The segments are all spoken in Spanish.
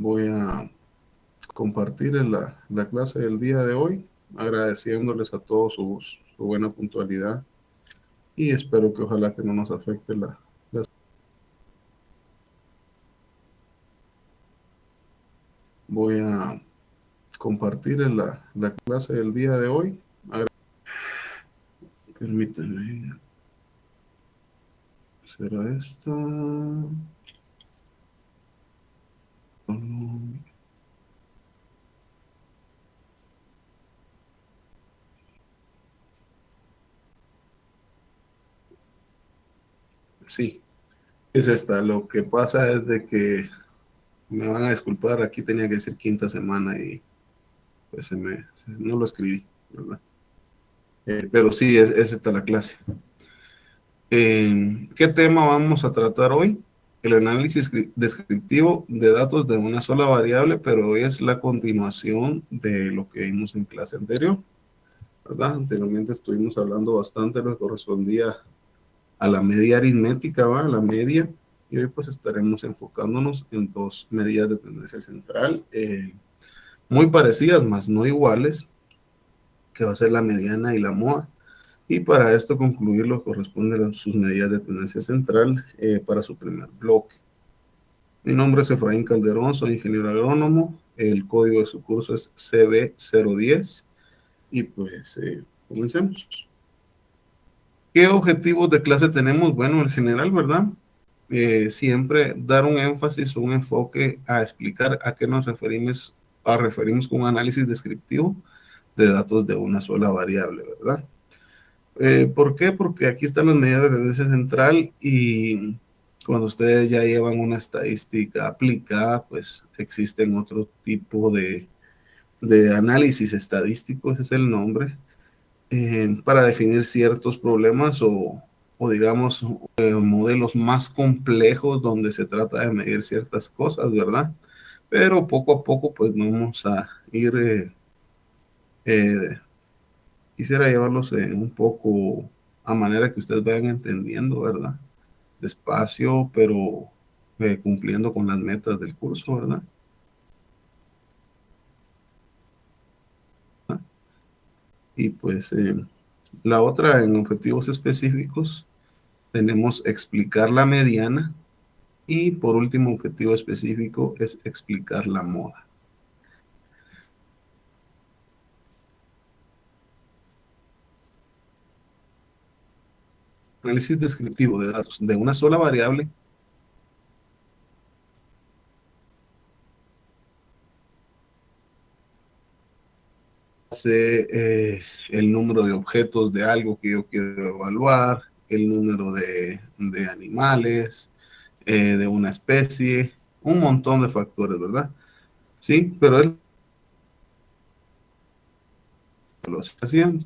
Voy a compartir la clase del día de hoy, agradeciéndoles a todos su buena puntualidad y espero que ojalá que no nos afecte la. Voy a compartir la clase del día de hoy. Permítanme. ¿Será esta? Sí, es esta. Lo que pasa es de que me van a disculpar, aquí tenía que decir quinta semana y pues no lo escribí, ¿verdad? Pero sí, es esta la clase. ¿Qué tema vamos a tratar hoy? El análisis descriptivo de datos de una sola variable, pero hoy es la continuación de lo que vimos en clase anterior, ¿verdad? Anteriormente estuvimos hablando bastante de lo que correspondía a la media aritmética, ¿va? A la media, y hoy pues estaremos enfocándonos en dos medidas de tendencia central, muy parecidas, más no iguales, que va a ser la mediana y la moda. Y para esto concluir lo que corresponde a sus medidas de tendencia central para su primer bloque. Mi nombre es Efraín Calderón, soy ingeniero agrónomo. El código de su curso es CB010. Y pues comencemos. ¿Qué objetivos de clase tenemos? Bueno, en general, ¿verdad? Siempre dar un énfasis, un enfoque a explicar a qué nos referimos con un análisis descriptivo de datos de una sola variable, ¿verdad? ¿Por qué? Porque aquí están las medidas de tendencia central y cuando ustedes ya llevan una estadística aplicada, pues existen otro tipo de análisis estadístico, ese es el nombre, para definir ciertos problemas o digamos, modelos más complejos donde se trata de medir ciertas cosas, ¿verdad? Pero poco a poco, pues vamos a ir, quisiera llevarlos un poco a manera que ustedes vayan entendiendo, ¿verdad? Despacio, pero cumpliendo con las metas del curso, ¿verdad? Y pues la otra en objetivos específicos tenemos explicar la mediana y por último objetivo específico es explicar la moda. Análisis descriptivo de datos de una sola variable el número de objetos de algo que yo quiero evaluar, el número de animales, de una especie, un montón de factores, ¿verdad? Sí, pero él lo está haciendo.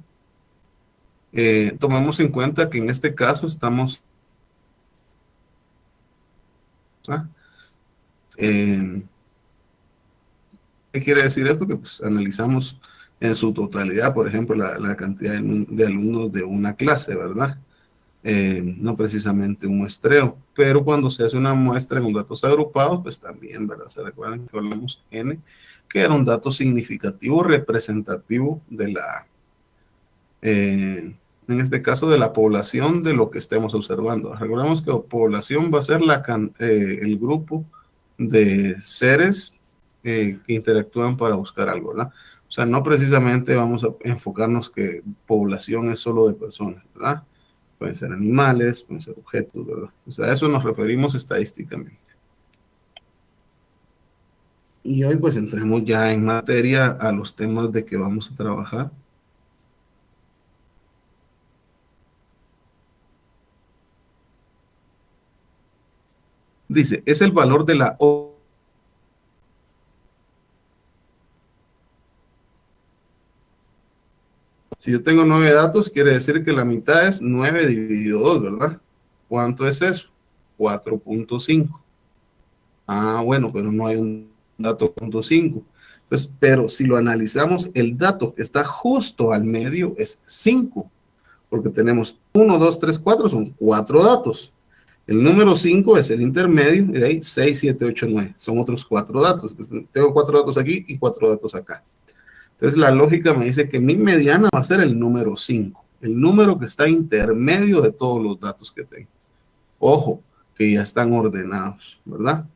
Tomemos en cuenta que en este caso estamos... ¿ah? ¿Qué quiere decir esto? Que pues, analizamos en su totalidad, por ejemplo, la cantidad de alumnos de una clase, ¿verdad? No precisamente un muestreo, pero cuando se hace una muestra con datos agrupados, pues también, ¿verdad? Se recuerdan que hablamos N, que era un dato significativo, representativo de en este caso, de la población de lo que estemos observando. Recordemos que población va a ser el grupo de seres que interactúan para buscar algo, ¿verdad? O sea, no precisamente vamos a enfocarnos que población es solo de personas, ¿verdad? Pueden ser animales, pueden ser objetos, ¿verdad? O sea, a eso nos referimos estadísticamente. Y hoy pues entremos ya en materia a los temas de que vamos a trabajar. Dice, es el valor de la O. Si yo tengo 9 datos, quiere decir que la mitad es 9 dividido 2, ¿verdad? ¿Cuánto es eso? 4.5. Ah, bueno, pero no hay un dato 0.5. Entonces, pero si lo analizamos, el dato que está justo al medio es 5, porque tenemos 1, 2, 3, 4, son 4 datos. El número 5 es el intermedio, y de ahí 6, 7, 8, 9. Son otros 4 datos. Entonces, tengo 4 datos aquí y 4 datos acá. Entonces, la lógica me dice que mi mediana va a ser el número 5, el número que está intermedio de todos los datos que tengo. Ojo, que ya están ordenados, ¿verdad?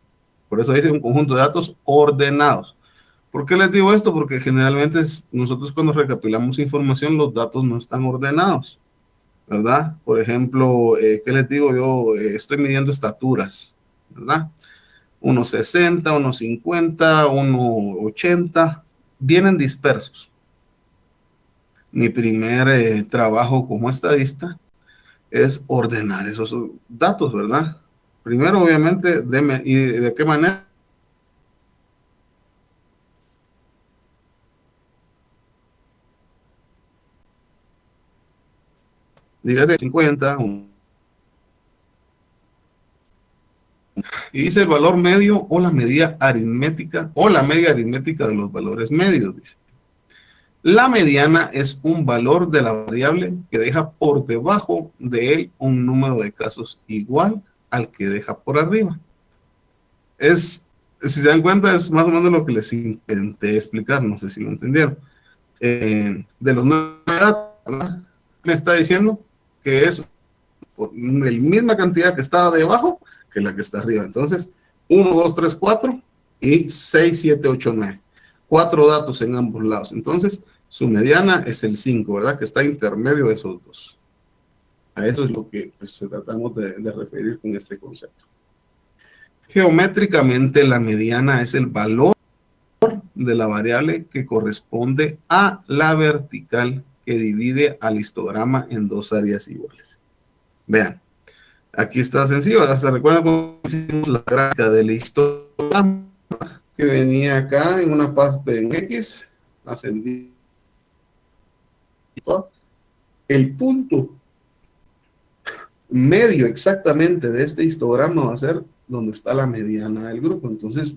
Por eso dice un conjunto de datos ordenados. ¿Por qué les digo esto? Porque generalmente nosotros cuando recapitulamos información, los datos no están ordenados, ¿verdad? Por ejemplo, ¿qué les digo yo? Estoy midiendo estaturas, ¿verdad? 1,60, 1,50, 1,80, vienen dispersos. Mi primer trabajo como estadista es ordenar esos datos, ¿verdad? Primero, obviamente, ¿y de qué manera? Dígase 50, y dice el valor medio o la medida aritmética o la media aritmética de los valores medios, dice. La mediana es un valor de la variable que deja por debajo de él un número de casos igual al que deja por arriba. Si se dan cuenta, es más o menos lo que les intenté explicar, no sé si lo entendieron. De los 9 datos, me está diciendo que es por la misma cantidad que está debajo que la que está arriba. Entonces, 1, 2, 3, 4 y 6, 7, 8, 9. 4 datos en ambos lados. Entonces, su mediana es el 5, ¿verdad? Que está intermedio de esos dos. A eso es lo que pues, tratamos de referir con este concepto. Geométricamente, la mediana es el valor de la variable que corresponde a la vertical que divide al histograma en dos áreas iguales. Vean, aquí está sencillo. ¿Se recuerdan cuando hicimos la gráfica del histograma? Que venía acá en una parte en X, ascendí. El punto medio exactamente de este histograma va a ser donde está la mediana del grupo. Entonces,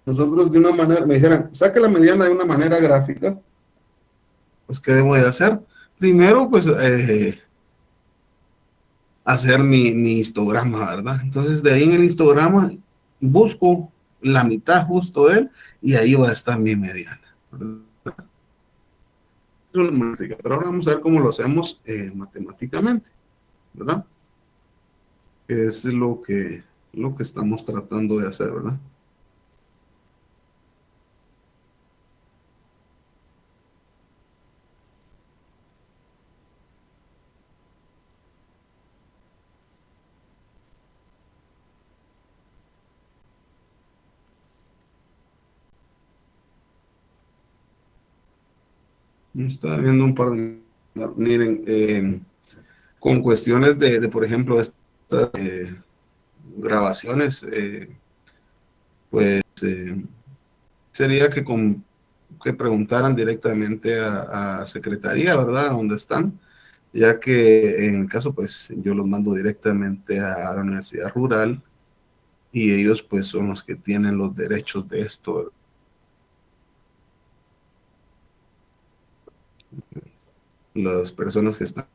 nosotros de una manera, me dijeran, saque la mediana de una manera gráfica, pues, ¿qué debo de hacer? Primero, pues, hacer mi histograma, ¿verdad? Entonces, de ahí en el histograma, busco la mitad justo de él, y ahí va a estar mi mediana, ¿verdad? Es una matemática, pero ahora vamos a ver cómo lo hacemos matemáticamente, ¿verdad? Es lo que estamos tratando de hacer, ¿verdad? Está viendo un par de... Miren, con cuestiones por ejemplo, estas grabaciones, pues sería que preguntaran directamente a Secretaría, ¿verdad? ¿Dónde están? Ya que en el caso, pues yo los mando directamente a la Universidad Rural y ellos pues son los que tienen los derechos de esto. Las personas que están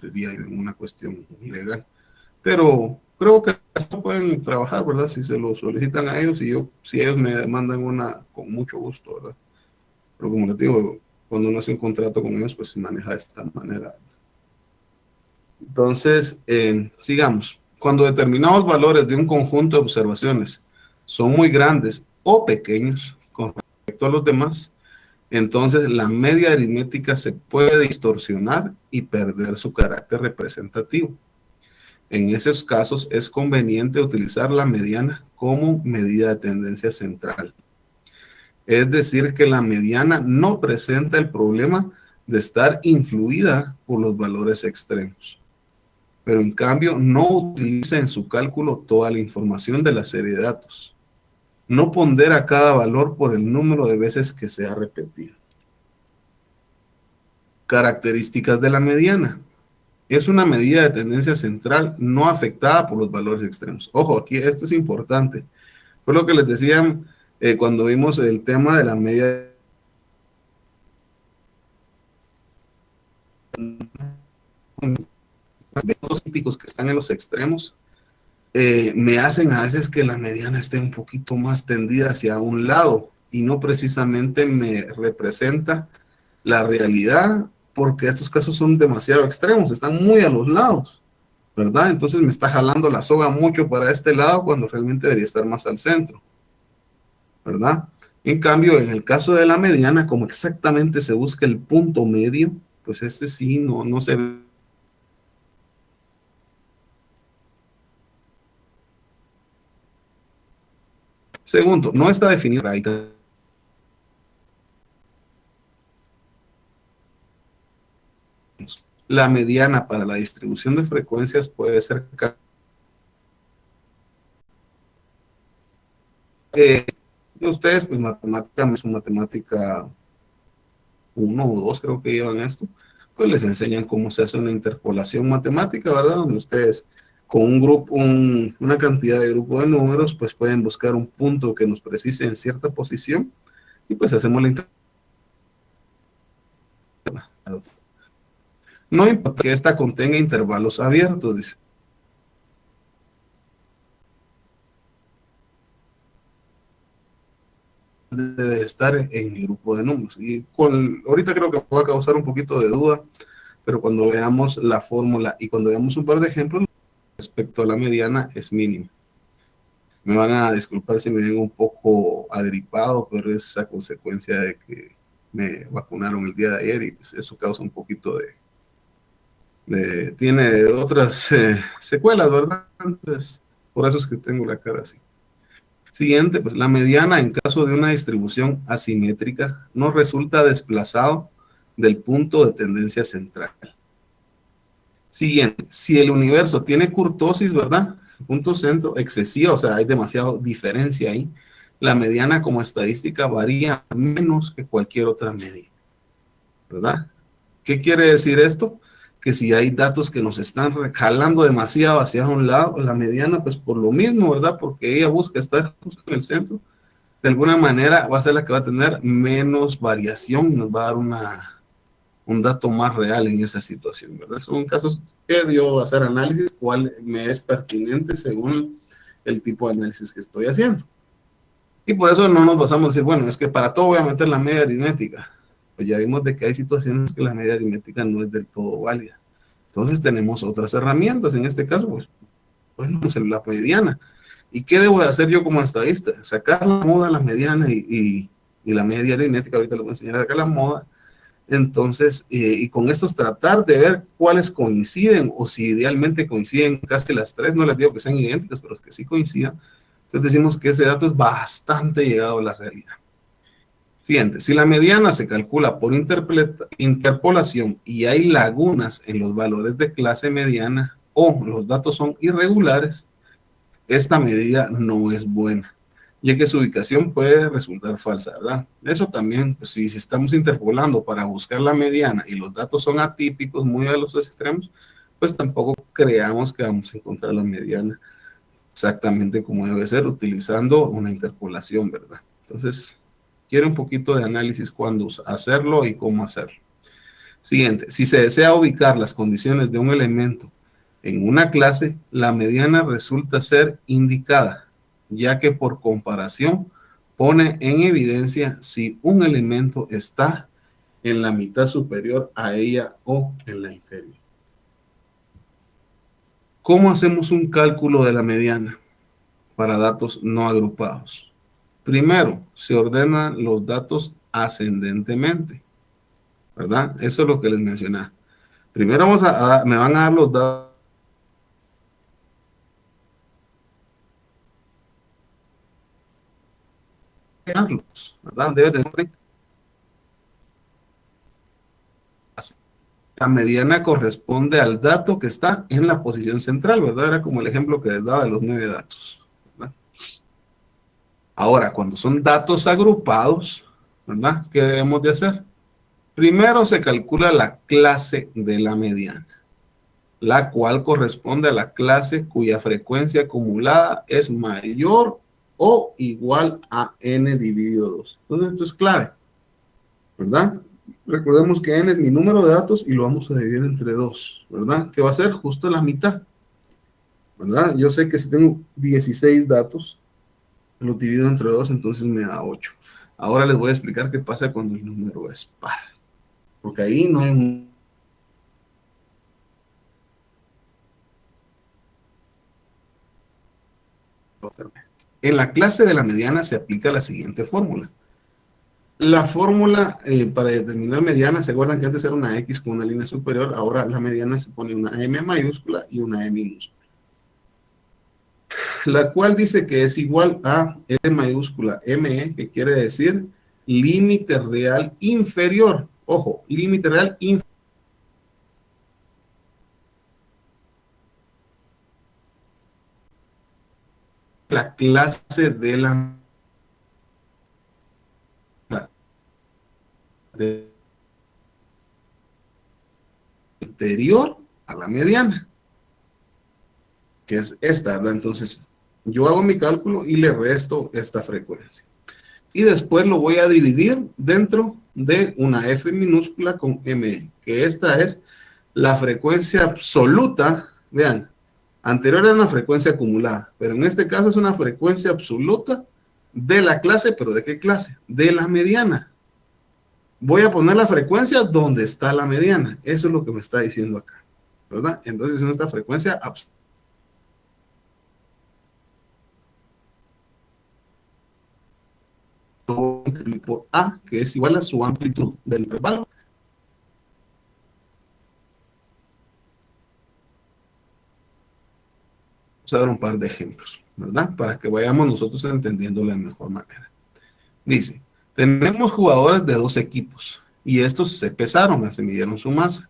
sería una cuestión legal. Pero creo que esto pueden trabajar, ¿verdad? Si se lo solicitan a ellos y si ellos me mandan una, con mucho gusto, ¿verdad? Pero como les digo, cuando uno hace un contrato con ellos, pues se maneja de esta manera. Entonces, sigamos. Cuando determinados valores de un conjunto de observaciones son muy grandes o pequeños con respecto a los demás, entonces la media aritmética se puede distorsionar y perder su carácter representativo. En esos casos es conveniente utilizar la mediana como medida de tendencia central. Es decir, que la mediana no presenta el problema de estar influida por los valores extremos, pero en cambio no utiliza en su cálculo toda la información de la serie de datos. No pondera cada valor por el número de veces que sea repetido. Características de la mediana. Es una medida de tendencia central no afectada por los valores extremos. Ojo, aquí esto es importante. Fue lo que les decían cuando vimos el tema de la media de los típicos que están en los extremos, me hacen a veces que la mediana esté un poquito más tendida hacia un lado y no precisamente me representa la realidad, porque estos casos son demasiado extremos, están muy a los lados, ¿verdad? Entonces me está jalando la soga mucho para este lado cuando realmente debería estar más al centro, ¿verdad? En cambio, en el caso de la mediana, como exactamente se busca el punto medio, pues este sí no se ve. Segundo, no está definida la mediana para la distribución de frecuencias puede ser ustedes, pues matemática, su matemática 1 o 2 creo que llevan esto, pues les enseñan cómo se hace una interpolación matemática, ¿verdad? Donde ustedes con un grupo, una cantidad de grupo de números, pues pueden buscar un punto que nos precise en cierta posición y pues hacemos la interpolación. No importa que esta contenga intervalos abiertos, dice. Debe estar en mi grupo de números. Y ahorita creo que va a causar un poquito de duda, pero cuando veamos la fórmula y cuando veamos un par de ejemplos respecto a la mediana es mínimo. Me van a disculpar si me ven un poco agripado, pero es a consecuencia de que me vacunaron el día de ayer y pues eso causa un poquito tiene otras secuelas, ¿verdad? Entonces, por eso es que tengo la cara así. Siguiente, pues la mediana en caso de una distribución asimétrica no resulta desplazado del punto de tendencia central. Siguiente, si el universo tiene kurtosis, ¿verdad? Punto centro excesiva, o sea, hay demasiada diferencia ahí. La mediana como estadística varía menos que cualquier otra media, ¿verdad? ¿Qué quiere decir esto? Que si hay datos que nos están jalando demasiado hacia un lado, la mediana, pues por lo mismo, ¿verdad? Porque ella busca estar justo en el centro, de alguna manera va a ser la que va a tener menos variación y nos va a dar un dato más real en esa situación, ¿verdad? Son casos que dio hacer análisis, cuál me es pertinente según el tipo de análisis que estoy haciendo. Y por eso no nos basamos a decir, bueno, es que para todo voy a meter la media aritmética. Pues ya vimos de que hay situaciones que la media aritmética no es del todo válida. Entonces tenemos otras herramientas, en este caso, pues, bueno, la mediana. ¿Y qué debo de hacer yo como estadista? Sacar la moda, la mediana y la media aritmética, ahorita les voy a enseñar acá la moda. Entonces, y con estos tratar de ver cuáles coinciden o si idealmente coinciden casi las tres, no les digo que sean idénticas, pero que sí coincidan. Entonces decimos que ese dato es bastante llegado a la realidad. Siguiente, si la mediana se calcula por interpolación y hay lagunas en los valores de clase mediana o los datos son irregulares, esta medida no es buena, ya que su ubicación puede resultar falsa, ¿verdad? Eso también, pues, si estamos interpolando para buscar la mediana y los datos son atípicos, muy a los extremos, pues tampoco creamos que vamos a encontrar la mediana exactamente como debe ser, utilizando una interpolación, ¿verdad? Entonces, quiero un poquito de análisis cuándo hacerlo y cómo hacerlo. Siguiente, si se desea ubicar las condiciones de un elemento en una clase, la mediana resulta ser indicada, ya que por comparación pone en evidencia si un elemento está en la mitad superior a ella o en la inferior. ¿Cómo hacemos un cálculo de la mediana para datos no agrupados? Primero, se ordenan los datos ascendentemente, ¿verdad? Eso es lo que les mencioné. Primero me van a dar los datos, ¿verdad? Debe tener la mediana corresponde al dato que está en la posición central, ¿verdad? Era como el ejemplo que les daba de los 9 datos, ¿verdad? Ahora, cuando son datos agrupados, ¿verdad? ¿Qué debemos de hacer? Primero se calcula la clase de la mediana, la cual corresponde a la clase cuya frecuencia acumulada es mayor o igual a n dividido 2. Entonces esto es clave, ¿verdad? Recordemos que n es mi número de datos y lo vamos a dividir entre 2, ¿verdad? Que va a ser justo la mitad, ¿verdad? Yo sé que si tengo 16 datos, lo divido entre 2, entonces me da 8. Ahora les voy a explicar qué pasa cuando el número es par, porque ahí no hay un... En la clase de la mediana se aplica la siguiente fórmula. La fórmula para determinar mediana, ¿se acuerdan que antes era una X con una línea superior? Ahora la mediana se pone una M mayúscula y una M minúscula. La cual dice que es igual a L mayúscula ME, que quiere decir límite real inferior. Ojo, límite real inferior. La clase de la de anterior a la mediana, que es esta, ¿verdad? Entonces, yo hago mi cálculo y le resto esta frecuencia. Y después lo voy a dividir dentro de una F minúscula con ME, que esta es la frecuencia absoluta. Vean, anterior era una frecuencia acumulada, pero en este caso es una frecuencia absoluta de la clase, ¿pero de qué clase? De la mediana. Voy a poner la frecuencia donde está la mediana. Eso es lo que me está diciendo acá, ¿verdad? Entonces, en esta frecuencia absoluta por A, que es igual a su amplitud del intervalo. Vamos a dar un par de ejemplos, ¿verdad? Para que vayamos nosotros entendiéndolo de mejor manera. Dice, tenemos jugadores de 2 equipos y estos se pesaron, se midieron su masa.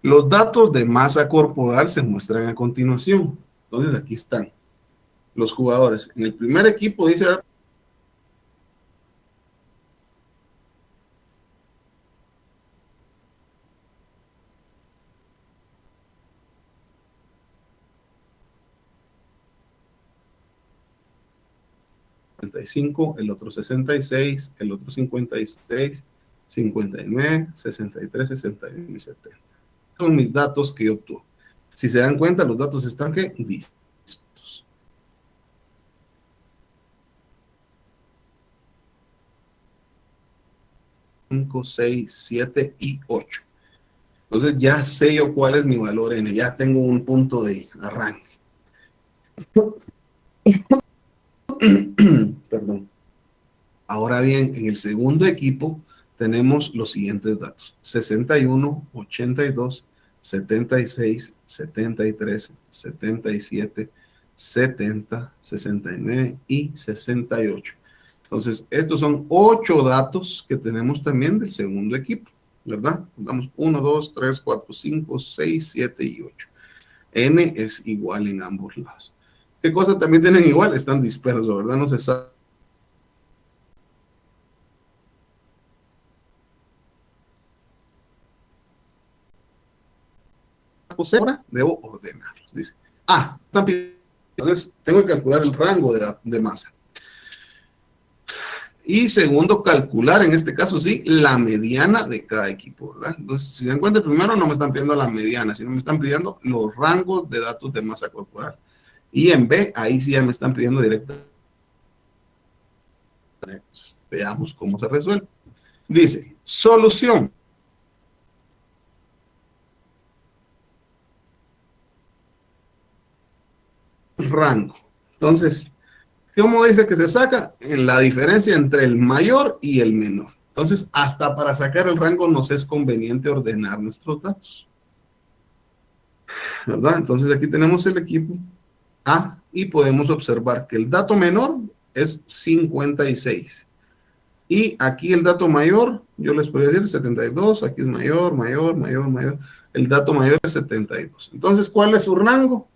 Los datos de masa corporal se muestran a continuación. Entonces aquí están los jugadores. En el primer equipo dice el otro 66, el otro 56, 59, 63, 61 y 70. Son mis datos que yo obtuve. Si se dan cuenta, los datos están que distintos. Cinco, 6, 7 y 8. Entonces ya sé yo cuál es mi valor n, ya tengo un punto de arranque. Perdón. Ahora bien, en el segundo equipo tenemos los siguientes datos: 61, 82, 76, 73, 77, 70, 69 y 68. Entonces, estos son 8 datos que tenemos también del segundo equipo, ¿verdad? Damos 1, 2, 3, 4, 5, 6, 7 y 8. N es igual en ambos lados. ¿Qué cosas también tienen igual? Están dispersos, ¿verdad? No se sabe. Ahora debo ordenarlos. Dice, entonces tengo que calcular el rango de masa. Y segundo, calcular, en este caso sí, la mediana de cada equipo, ¿verdad? Entonces, si se dan cuenta, primero no me están pidiendo la mediana, sino me están pidiendo los rangos de datos de masa corporal. Y en B, ahí sí ya me están pidiendo directamente. Veamos cómo se resuelve. Dice, solución. Rango. Entonces, ¿cómo dice que se saca? En la diferencia entre el mayor y el menor. Entonces, hasta para sacar el rango nos es conveniente ordenar nuestros datos, ¿verdad? Entonces, aquí tenemos el equipo A y podemos observar que el dato menor es 56. Y aquí el dato mayor, yo les podría decir 72, aquí es mayor, mayor, mayor, mayor. El dato mayor es 72. Entonces, ¿cuál es su rango?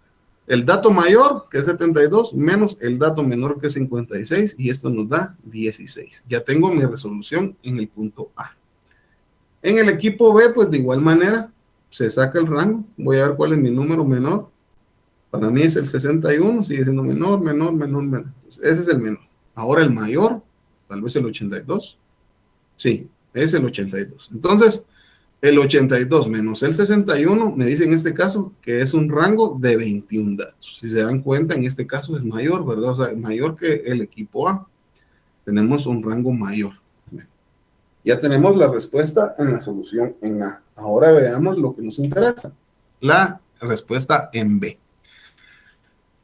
El dato mayor, que es 72, menos el dato menor, que es 56, y esto nos da 16. Ya tengo mi resolución en el punto A. En el equipo B, pues de igual manera, se saca el rango. Voy a ver cuál es mi número menor. Para mí es el 61, sigue siendo menor, menor, menor, menor. Ese es el menor. Ahora el mayor, tal vez el 82. Sí, es el 82. Entonces, el 82 menos el 61 me dice en este caso que es un rango de 21 datos. Si se dan cuenta, en este caso es mayor, ¿verdad? O sea, mayor que el equipo A. Tenemos un rango mayor. Ya tenemos la respuesta en la solución en A. Ahora veamos lo que nos interesa. La respuesta en B.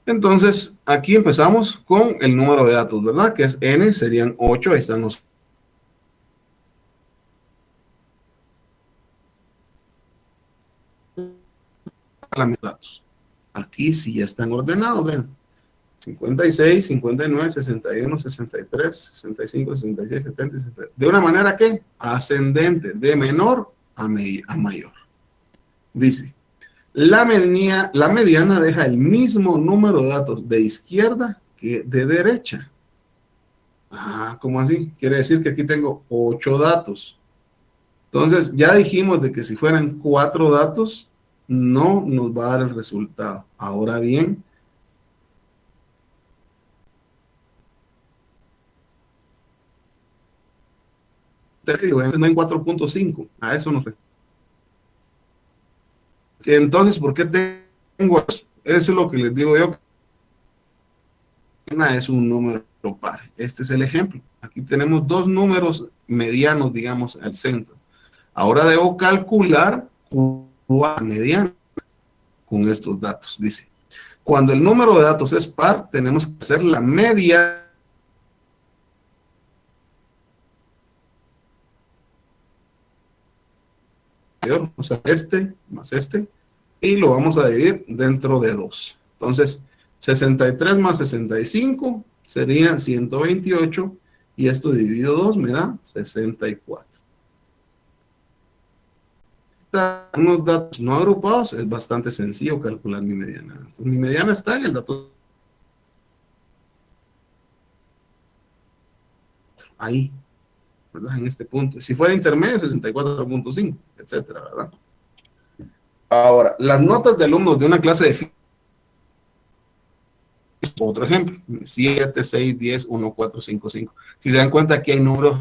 Entonces, aquí empezamos con el número de datos, ¿verdad? Que es N, serían 8, ahí están los datos. Aquí sí ya están ordenados, vean. 56, 59, 61, 63, 65, 66, 70, 70. De una manera que ascendente, de menor a mayor. Dice, la mediana deja el mismo número de datos de izquierda que de derecha. Ah, ¿cómo así? Quiere decir que aquí tengo 8 datos. Entonces, ya dijimos de que si fueran 4 datos, no nos va a dar el resultado. Ahora bien, no en 4.5. A eso nos refiere. Entonces, ¿por qué tengo eso? Eso es lo que les digo yo. Una es un número par. Este es el ejemplo. Aquí tenemos dos números medianos, digamos, al centro. Ahora debo calcular cuál mediana con estos datos. Dice, cuando el número de datos es par, tenemos que hacer la media. O sea, este más este, y lo vamos a dividir dentro de 2. Entonces, 63 más 65 sería 128, y esto dividido 2 me da 64. Unos datos no agrupados, es bastante sencillo calcular mi mediana. Entonces, mi mediana está en el dato ahí, ¿verdad? En este punto. Si fuera intermedio, 64.5, etcétera, ¿verdad? Ahora, las notas de alumnos de una clase de física, otro ejemplo, 7, 6, 10, 1, 4, 5, 5. Si se dan cuenta, aquí hay números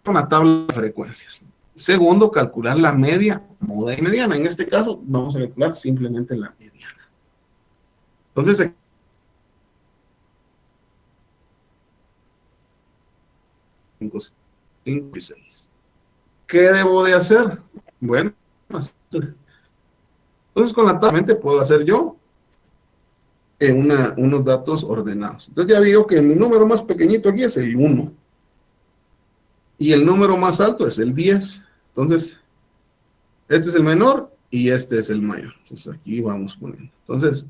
una tabla de frecuencias. Segundo, calcular la media, moda y mediana. En este caso, vamos a calcular simplemente la mediana. Entonces, 5, 5 y 6. ¿Qué debo de hacer? Bueno, entonces con la tabla puedo hacer yo unos datos ordenados. Entonces ya veo que mi número más pequeñito aquí es el 1. Y el número más alto es el 10. Entonces, este es el menor y este es el mayor. Entonces aquí vamos poniendo. Entonces,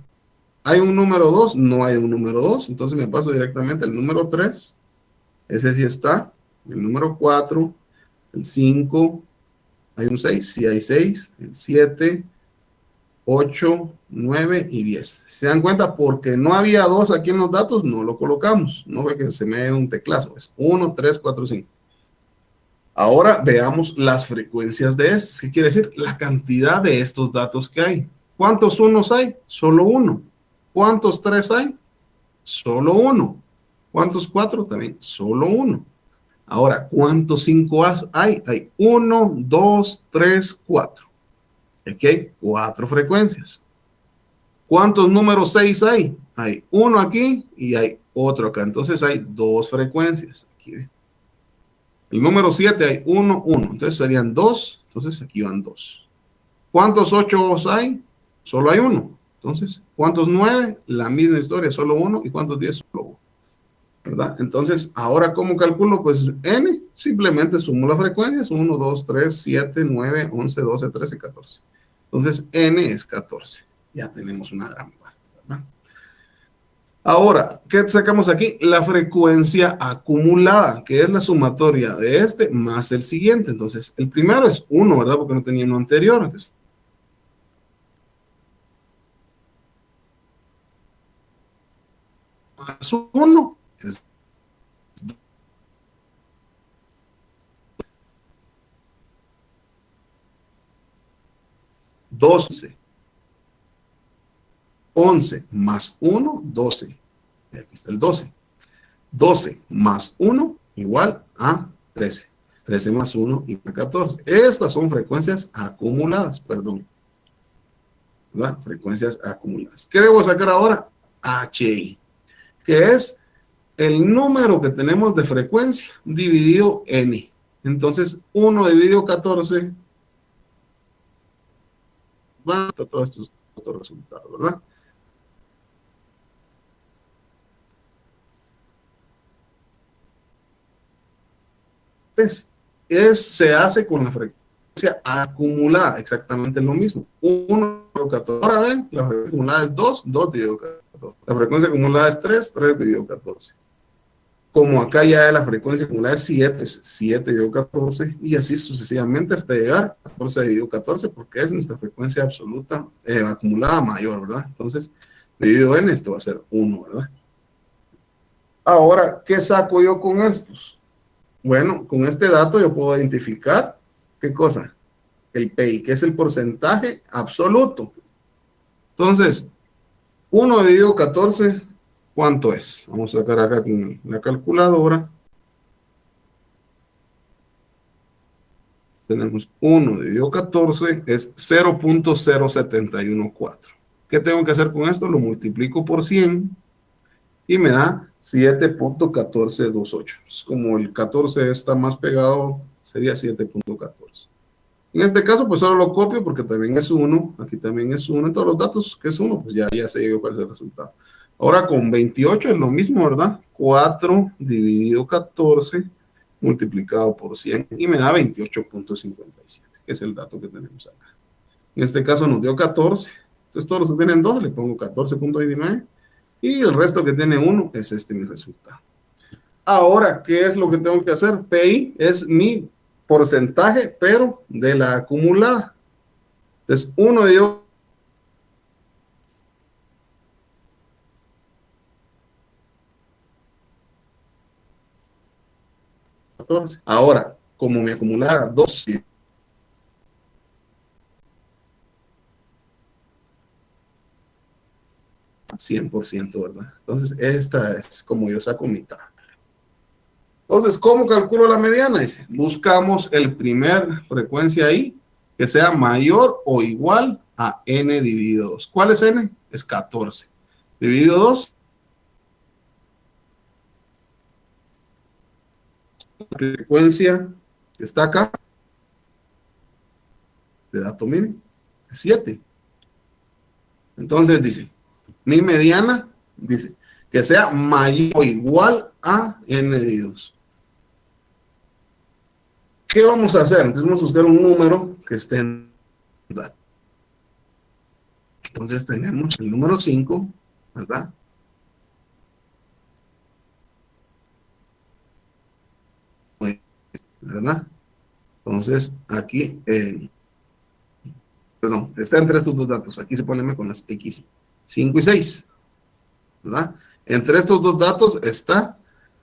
¿hay un número 2? No hay un número 2. Entonces me paso directamente al número 3. Ese sí está. El número 4, el 5, hay un 6, sí hay 6, el 7, 8, 9 y 10. ¿Se dan cuenta? Porque no había 2 aquí en los datos, no lo colocamos. No ve que se me dé un teclazo. Es 1, 3, 4, 5. Ahora veamos las frecuencias de estos. ¿Qué quiere decir? La cantidad de estos datos que hay. ¿Cuántos unos hay? Solo uno. ¿Cuántos 3 hay? Solo uno. ¿Cuántos 4? También solo uno. Ahora, ¿cuántos 5 hay? Hay 1, 2, 3, 4. Aquí hay 4 frecuencias. ¿Cuántos números 6 hay? Hay uno aquí y hay otro acá. Entonces hay 2 frecuencias. Aquí ve. El número 7 hay 1, 1. Entonces serían 2. Entonces aquí van 2. ¿Cuántos 8 hay? Solo hay uno. Entonces, ¿cuántos 9? La misma historia, solo uno. ¿Y cuántos 10? Solo uno. ¿Verdad? Entonces, ahora, ¿cómo calculo? Pues N, simplemente sumo las frecuencias, 1, 2, 3, 7, 9, 11, 12, 13, 14. Entonces, N es 14. Ya tenemos una gran parte, ¿verdad? Ahora, ¿qué sacamos aquí? La frecuencia acumulada, que es la sumatoria de este más el siguiente. Entonces, el primero es 1, ¿verdad? Porque no tenía uno anterior. Entonces, más 1 es 12. 11 más 1, 12. Y aquí está el 12. 12 más 1 igual a 13. 13 más 1 igual a 14. Estas son frecuencias acumuladas, perdón. ¿Verdad? Frecuencias acumuladas. ¿Qué debo sacar ahora? HI, que es el número que tenemos de frecuencia dividido N. Entonces, 1 dividido 14 va a todos estos otros resultados, ¿verdad? Pues, se hace con la frecuencia acumulada, exactamente lo mismo. 1 dividido 14. Ahora ven, la frecuencia acumulada es 2, 2 dividido 14. La frecuencia acumulada es 3, 3 dividido 14. Como acá ya la frecuencia acumulada es 7, pues 7 dividido 14, y así sucesivamente hasta llegar a 14 dividido 14, porque es nuestra frecuencia absoluta acumulada mayor, ¿verdad? Entonces, dividido n, esto va a ser 1, ¿verdad? Ahora, ¿qué saco yo con estos? Bueno, con este dato yo puedo identificar, ¿qué cosa? El PI, que es el porcentaje absoluto. Entonces, 1 dividido 14, ¿cuánto es? Vamos a sacar acá con la calculadora. Tenemos 1 dividido 14 es 0.0714. ¿Qué tengo que hacer con esto? Lo multiplico por 100 y me da 7.1428. Como el 14 está más pegado, sería 7.14. En este caso, pues solo lo copio porque también es 1. Aquí también es 1. En todos los datos que es 1, pues ya se llegó cuál es el resultado. Ahora con 28 es lo mismo, ¿verdad? 4 dividido 14 multiplicado por 100 y me da 28.57, que es el dato que tenemos acá. En este caso nos dio 14. Entonces todos los que tienen 2 le pongo 14.29 y el resto que tiene 1 es este mi resultado. Ahora, ¿qué es lo que tengo que hacer? PI es mi porcentaje, pero de la acumulada. Entonces, 1 dividido 14. Ahora, como mi acumulada 2, 100%, ¿verdad? Entonces, esta es como yo saco mi tabla. Entonces, ¿cómo calculo la mediana? Dice, buscamos el primer frecuencia ahí que sea mayor o igual a n dividido 2. ¿Cuál es n? Es 14. Dividido 2, la frecuencia que está acá, de dato, miren, es 7. Entonces dice, mi mediana, dice, que sea mayor o igual a n dividido 2. ¿Qué vamos a hacer? Entonces vamos a buscar un número que esté en dato. Entonces tenemos el número 5, ¿verdad? ¿Verdad? Entonces, aquí, perdón, está entre estos dos datos. Aquí se pone M con las X, 5 y 6, ¿verdad? Entre estos dos datos está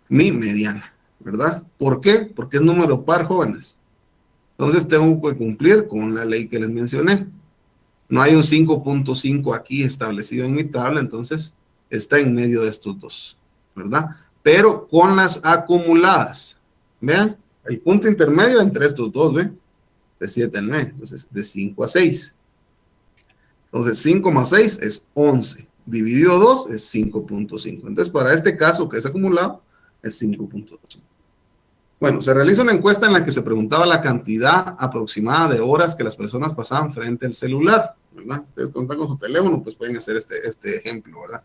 mi mediana, ¿verdad? ¿Por qué? Porque es número par, jóvenes. Entonces, tengo que cumplir con la ley que les mencioné. No hay un 5.5 aquí establecido en mi tabla, entonces está en medio de estos dos, ¿verdad? Pero con las acumuladas, vean, el punto intermedio entre estos dos, ¿ven? De 7 a 9, entonces de 5 a 6. Entonces 5 más 6 es 11, dividido 2 es 5.5. Entonces para este caso que es acumulado es 5.5. Bueno, se realiza una encuesta en la que se preguntaba la cantidad aproximada de horas que las personas pasaban frente al celular, ¿verdad? Ustedes cuentan con su teléfono, pues pueden hacer este ejemplo, ¿verdad?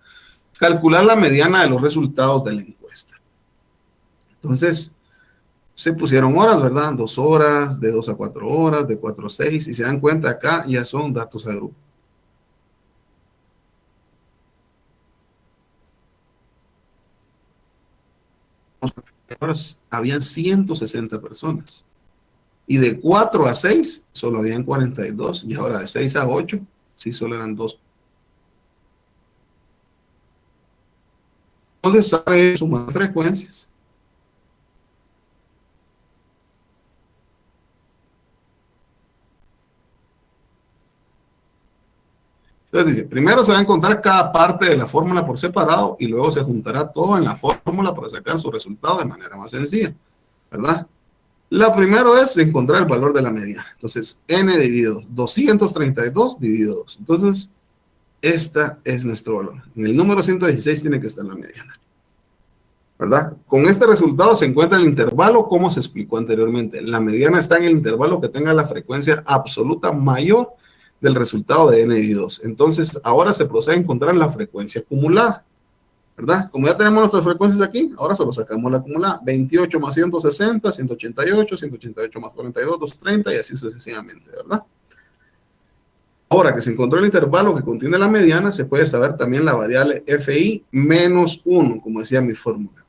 Calcular la mediana de los resultados de la encuesta. Entonces, se pusieron horas, ¿verdad? 2 horas, de 2 a 4 horas, de 4 a 6, y se dan cuenta acá ya son datos agrupados. Habían 160 personas. Y de 4 a 6 solo habían 42. Y ahora de 6 a 8, sí, solo eran 2. Entonces, sabe sumar frecuencias. Entonces dice, primero se va a encontrar cada parte de la fórmula por separado y luego se juntará todo en la fórmula para sacar su resultado de manera más sencilla, ¿verdad? La primero es encontrar el valor de la mediana. Entonces, n dividido 232 dividido 2. Entonces, esta es nuestro valor. En el número 116 tiene que estar la mediana, ¿verdad? Con este resultado se encuentra el intervalo, como se explicó anteriormente. La mediana está en el intervalo que tenga la frecuencia absoluta mayor del resultado de n dividido 2. Entonces, ahora se procede a encontrar la frecuencia acumulada, ¿verdad? Como ya tenemos nuestras frecuencias aquí, ahora solo sacamos la acumulada. 28 más 160, 188, 188 más 42, 230 y así sucesivamente, ¿verdad? Ahora que se encontró el intervalo que contiene la mediana, se puede saber también la variable FI menos 1, como decía mi fórmula.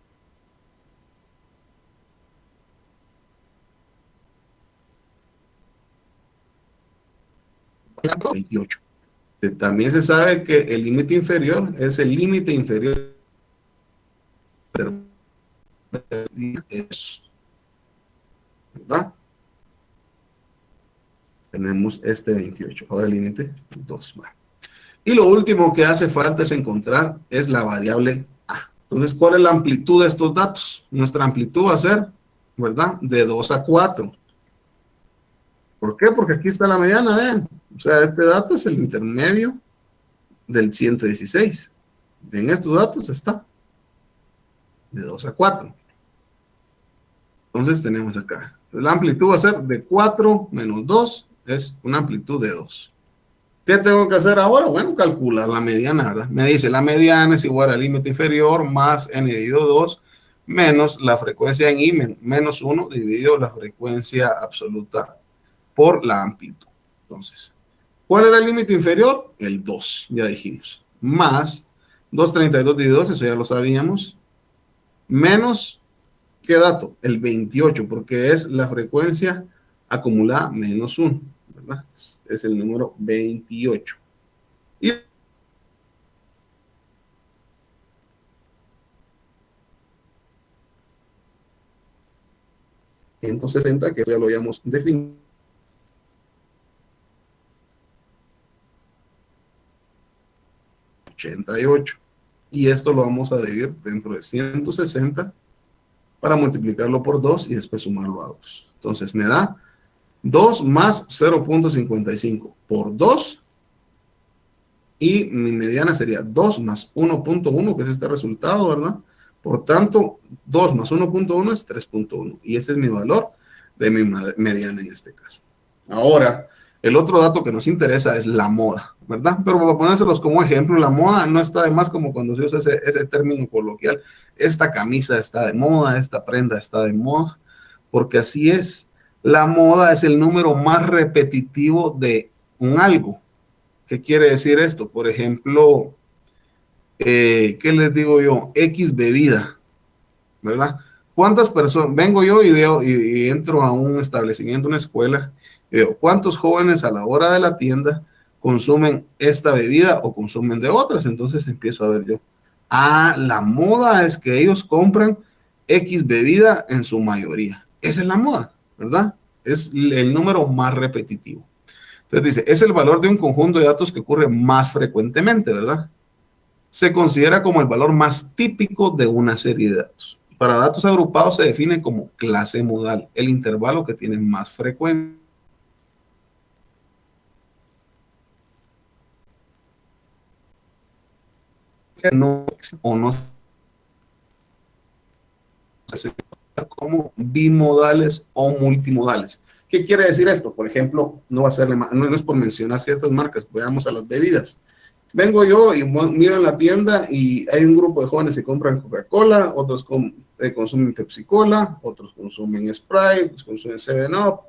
Claro. 28. También se sabe que el límite inferior es el límite inferior. ¿Verdad? Tenemos este 28. Ahora el límite 2. Bueno. Y lo último que hace falta es encontrar es la variable A. Entonces, ¿cuál es la amplitud de estos datos? Nuestra amplitud va a ser, ¿verdad? De 2 a 4. ¿Por qué? Porque aquí está la mediana, vean. O sea, este dato es el intermedio del 116. En estos datos está de 2 a 4. Entonces tenemos acá. La amplitud va a ser de 4 menos 2, es una amplitud de 2. ¿Qué tengo que hacer ahora? Bueno, calcular la mediana, ¿verdad? Me dice la mediana es igual al límite inferior más n dividido 2 menos la frecuencia en I menos 1 dividido la frecuencia absoluta por la amplitud. Entonces, ¿cuál era el límite inferior? El 2, ya dijimos. Más 232 dividido 2, eso ya lo sabíamos. Menos, ¿qué dato? El 28, porque es la frecuencia acumulada menos 1, ¿verdad? Es el número 28. Y 160, que ya lo habíamos definido. 88. Y esto lo vamos a dividir dentro de 160 para multiplicarlo por 2 y después sumarlo a 2. Entonces me da 2 más 0.55 por 2 y mi mediana sería 2 más 1.1, que es este resultado, ¿verdad? Por tanto, 2 más 1.1 es 3.1 y ese es mi valor de mi mediana en este caso. Ahora, el otro dato que nos interesa es la moda, ¿verdad? Pero para ponérselos como ejemplo, la moda no está de más como cuando se usa ese término coloquial. Esta camisa está de moda, esta prenda está de moda, porque así es. La moda es el número más repetitivo de un algo. ¿Qué quiere decir esto? Por ejemplo, ¿qué les digo yo? X bebida, ¿verdad? ¿Cuántas personas? Vengo yo y veo y entro a un establecimiento, una escuela, y veo cuántos jóvenes a la hora de la tienda consumen esta bebida o consumen de otras. Entonces empiezo a ver yo. Ah, la moda es que ellos compran X bebida en su mayoría. Esa es la moda, ¿verdad? Es el número más repetitivo. Entonces dice, es el valor de un conjunto de datos que ocurre más frecuentemente, ¿verdad? Se considera como el valor más típico de una serie de datos. Para datos agrupados se define como clase modal, el intervalo que tiene más frecuencia. No, o no se como bimodales o multimodales. ¿Qué quiere decir esto? Por ejemplo, no va a ser, no es por mencionar ciertas marcas, veamos a las bebidas. Vengo yo y miro en la tienda y hay un grupo de jóvenes que compran Coca-Cola, otros consumen Pepsi-Cola, otros consumen Sprite, otros consumen 7-Up.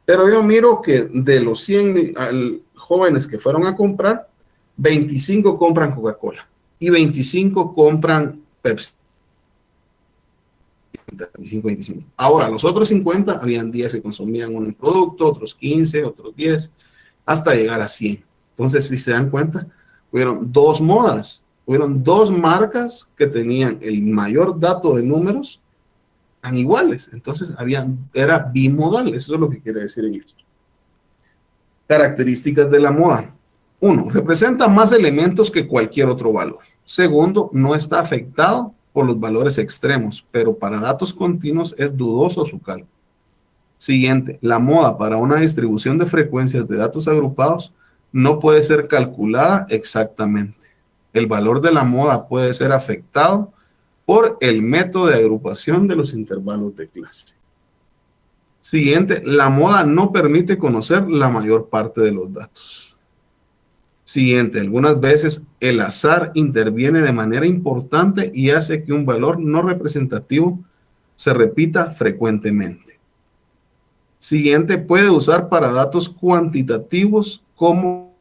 Pero yo miro que de los 100 jóvenes que fueron a comprar, 25 compran Coca-Cola y 25 compran Pepsi. 25, 25. Ahora, los otros 50, habían 10 que consumían un producto, otros 15, otros 10, hasta llegar a 100. Entonces, si se dan cuenta, hubieron dos modas, hubieron dos marcas que tenían el mayor dato de números tan iguales. Entonces, era bimodal, eso es lo que quiere decir en esto. Características de la moda. Uno, representa más elementos que cualquier otro valor. Segundo, no está afectado por los valores extremos, pero para datos continuos es dudoso su cálculo. Siguiente, la moda para una distribución de frecuencias de datos agrupados no puede ser calculada exactamente. El valor de la moda puede ser afectado por el método de agrupación de los intervalos de clase. Siguiente, la moda no permite conocer la mayor parte de los datos. Siguiente, algunas veces el azar interviene de manera importante y hace que un valor no representativo se repita frecuentemente. Siguiente, puede usar para datos cuantitativos como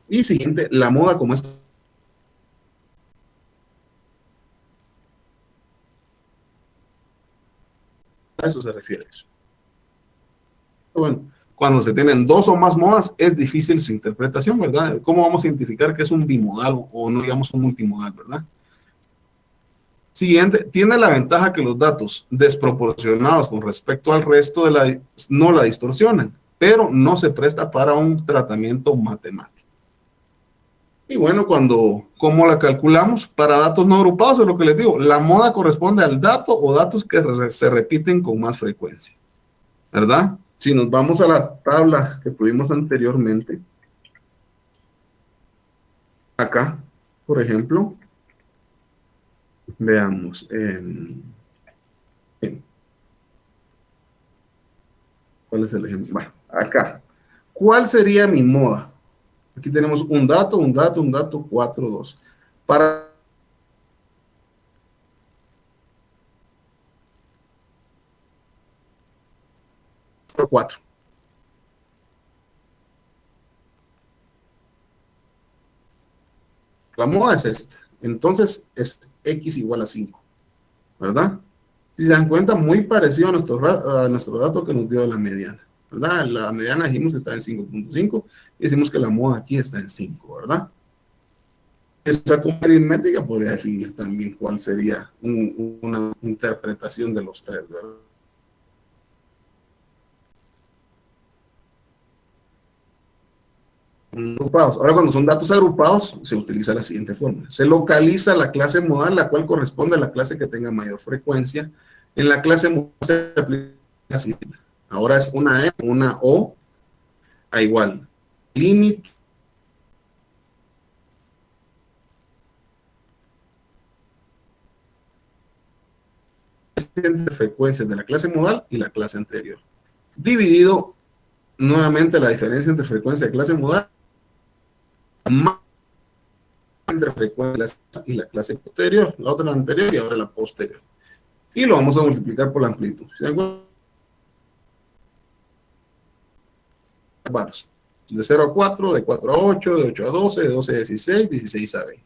y siguiente, la moda como esto. A eso se refiere eso. Bueno, cuando se tienen dos o más modas es difícil su interpretación, ¿verdad? ¿Cómo vamos a identificar que es un bimodal o no digamos un multimodal, ¿verdad? Siguiente, tiene la ventaja que los datos desproporcionados con respecto al resto no la distorsionan, pero no se presta para un tratamiento matemático. Y bueno, ¿cómo la calculamos? Para datos no agrupados, es lo que les digo, la moda corresponde al dato o datos que se repiten con más frecuencia, ¿verdad? Si nos vamos a la tabla que tuvimos anteriormente, acá, por ejemplo, veamos, ¿cuál es el ejemplo? Bueno, acá, ¿cuál sería mi moda? Aquí tenemos un dato, 4, 2. Para 4. La moda es esta. Entonces es x igual a 5, ¿verdad? Si se dan cuenta, muy parecido a nuestro dato que nos dio la mediana, ¿verdad? La mediana dijimos que está en 5.5 y decimos que la moda aquí está en 5, ¿verdad? Esa curva aritmética podría definir también cuál sería una interpretación de los tres, ¿verdad? Agrupados. Ahora, cuando son datos agrupados, se utiliza la siguiente fórmula. Se localiza la clase modal, la cual corresponde a la clase que tenga mayor frecuencia. En la clase modal se aplica la siguiente. Ahora es una E, una O, a igual. Límite entre frecuencias de la clase modal y la clase anterior. Dividido nuevamente la diferencia entre frecuencia de clase modal más entre frecuencia y la clase posterior, la otra la anterior y ahora la posterior. Y lo vamos a multiplicar por la amplitud. ¿Se dan cuenta? Vamos, de 0 a 4, de 4 a 8, de 8 a 12, de 12 a 16, 16 a 20.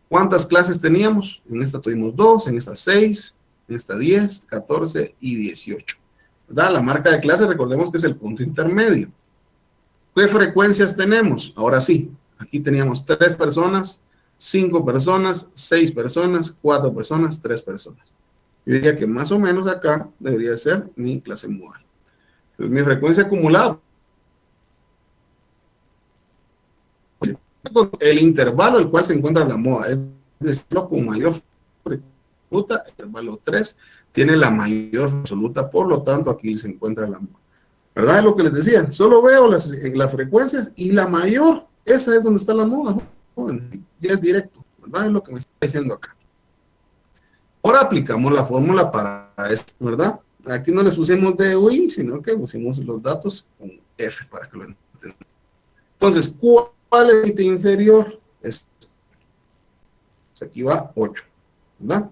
¿Cuántas clases teníamos? En esta tuvimos 2, en esta 6, en esta 10, 14 y 18. ¿Verdad? La marca de clase, recordemos que es el punto intermedio. ¿Qué frecuencias tenemos? Ahora sí, aquí teníamos 3 personas, 5 personas, 6 personas, 4 personas, 3 personas. Yo diría que más o menos acá debería ser mi clase modal. Entonces, mi frecuencia acumulada, el intervalo el cual se encuentra la moda, es decir, con mayor absoluta, el intervalo 3 tiene la mayor absoluta, por lo tanto aquí se encuentra la moda. ¿Verdad? Es lo que les decía, solo veo las frecuencias y la mayor, esa es donde está la moda, joven, ya es directo, ¿verdad? Es lo que me está diciendo acá. Ahora aplicamos la fórmula para esto, ¿verdad? Aquí no les pusimos DOI, sino que pusimos los datos con F para que lo entiendan. Entonces, ¿cuál es el límite inferior? Aquí va 8, ¿verdad?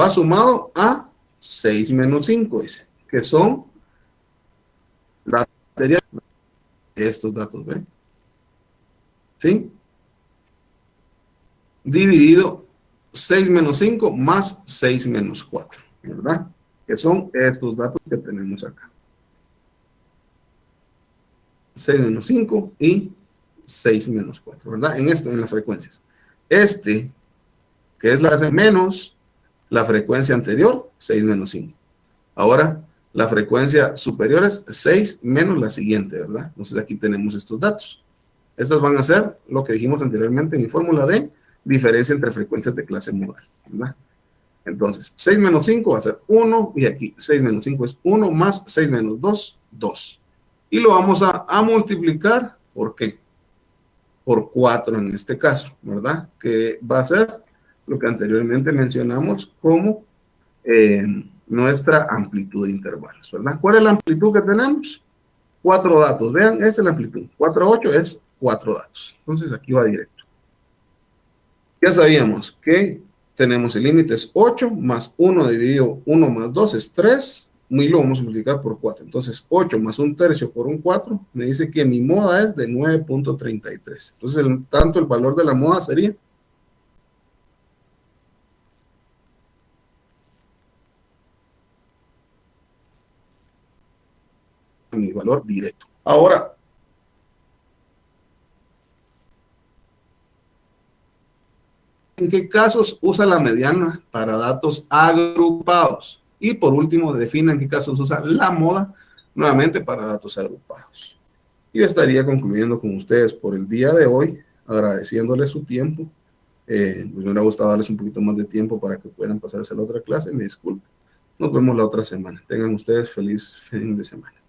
Va sumado a 6 menos 5, dice, que son la materia de estos datos, ¿ven? ¿Sí? Dividido 6 menos 5 más 6 menos 4, ¿verdad? Que son estos datos que tenemos acá. 6 menos 5 y 6 menos 4, ¿verdad? En las frecuencias. Que es la menos la frecuencia anterior, 6 menos 5. Ahora, la frecuencia superior es 6 menos la siguiente, ¿verdad? Entonces aquí tenemos estos datos. Estas van a ser lo que dijimos anteriormente en mi fórmula de diferencia entre frecuencias de clase modal, ¿verdad? Entonces, 6 menos 5 va a ser 1, y aquí 6 menos 5 es 1, más 6 menos 2, 2. Y lo vamos a multiplicar, ¿por qué? Por 4 en este caso, ¿verdad? Que va a ser lo que anteriormente mencionamos como nuestra amplitud de intervalos, ¿verdad? ¿Cuál es la amplitud que tenemos? 4 datos. Vean, esta es la amplitud. 4, 8 es 4 datos. Entonces aquí va directo. Ya sabíamos que tenemos el límite es 8 más 1 dividido 1 más 2 es 3. Y lo vamos a multiplicar por 4. Entonces 8 más un tercio por un 4 me dice que mi moda es de 9.33. Entonces tanto el valor de la moda sería mi valor directo. Ahora, ¿en qué casos usa la mediana para datos agrupados? Y por último, defina en qué casos usa la moda nuevamente para datos agrupados. Y estaría concluyendo con ustedes por el día de hoy, agradeciéndoles su tiempo. Pues me hubiera gustado darles un poquito más de tiempo para que puedan pasarse a la otra clase. Me disculpo. Nos vemos la otra semana. Tengan ustedes feliz fin de semana.